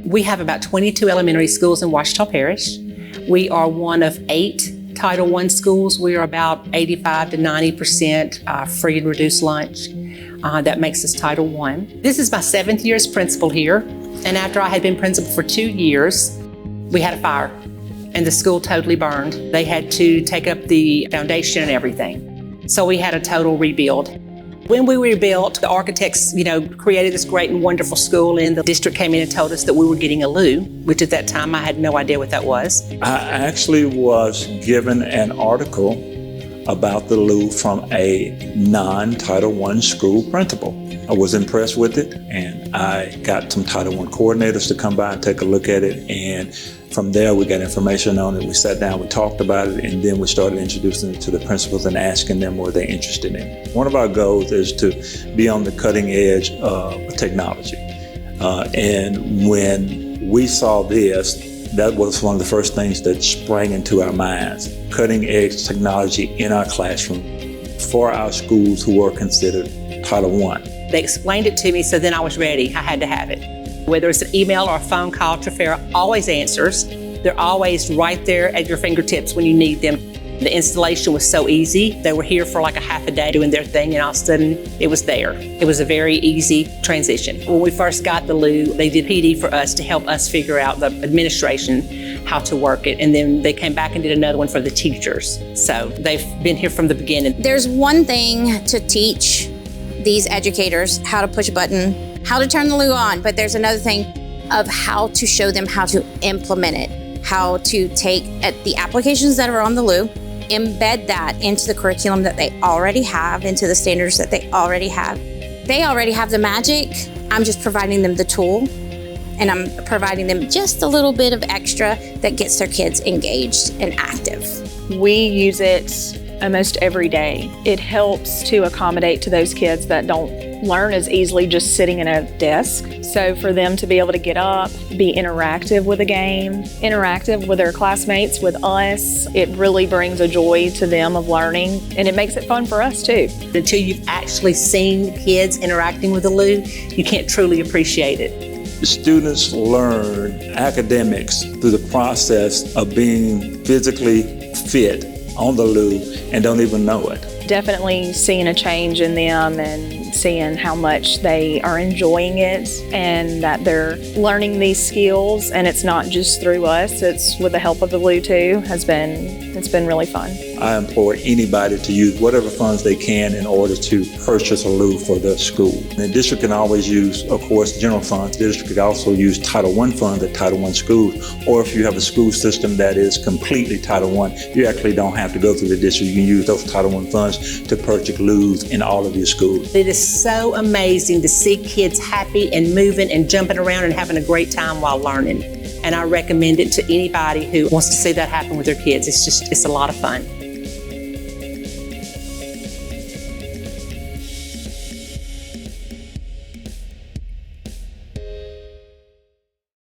We have about 22 elementary schools in Ouachita Parish. We are one of 8 Title I schools. We are about 85 to 90% free and reduced lunch. That makes us Title I. This is my 7th year as principal here. And after I had been principal for 2 years, we had a fire and the school totally burned. They had to take up the foundation and everything. So we had a total rebuild. When we rebuilt, the architects, created this great and wonderful school, and the district came in and told us that we were getting a loo, which at that time I had no idea what that was. I actually was given an article about the loo from a non-Title I school principal. I was impressed with it, and I got some Title I coordinators to come by and take a look at it, and from there we got information on it. We sat down, we talked about it, and then we started introducing it to the principals and asking them what they're interested in. One of our goals is to be on the cutting edge of technology. And when we saw this, that was one of the first things that sprang into our minds. Cutting edge technology in our classroom for our schools who are considered Title I. They explained it to me, so then I was ready. I had to have it. Whether it's an email or a phone call, Trafera always answers. They're always right there at your fingertips when you need them. The installation was so easy. They were here for like a half a day doing their thing, and all of a sudden it was there. It was a very easy transition. When we first got the loo, they did PD for us to help us figure out the administration, how to work it, and then they came back and did another one for the teachers. So they've been here from the beginning. There's one thing to teach these educators how to push a button, how to turn the loo on, but there's another thing of how to show them how to implement it, how to take the applications that are on the loo, embed that into the curriculum that they already have, into the standards that they already have. They already have the magic. I'm just providing them the tool, and I'm providing them just a little bit of extra that gets their kids engaged and active. We use it almost every day. It helps to accommodate to those kids that don't learn as easily just sitting in a desk. So for them to be able to get up, be interactive with a game, interactive with their classmates, with us, it really brings a joy to them of learning, and it makes it fun for us too. Until you've actually seen kids interacting with the loo, you can't truly appreciate it. The students learn academics through the process of being physically fit on the loo and don't even know it. Definitely seeing a change in them and seeing how much they are enjoying it and that they're learning these skills, and it's not just through us, it's with the help of the loo too, it's been really fun. I implore anybody to use whatever funds they can in order to purchase a loo for their school. And the district can always use, of course, general funds. The district could also use Title I funds at Title I schools, or if you have a school system that is completely Title I, you actually don't have to go through the district. You can use those Title I funds to purchase loos in all of your schools. It is so amazing to see kids happy and moving and jumping around and having a great time while learning. And I recommend it to anybody who wants to see that happen with their kids. It's a lot of fun.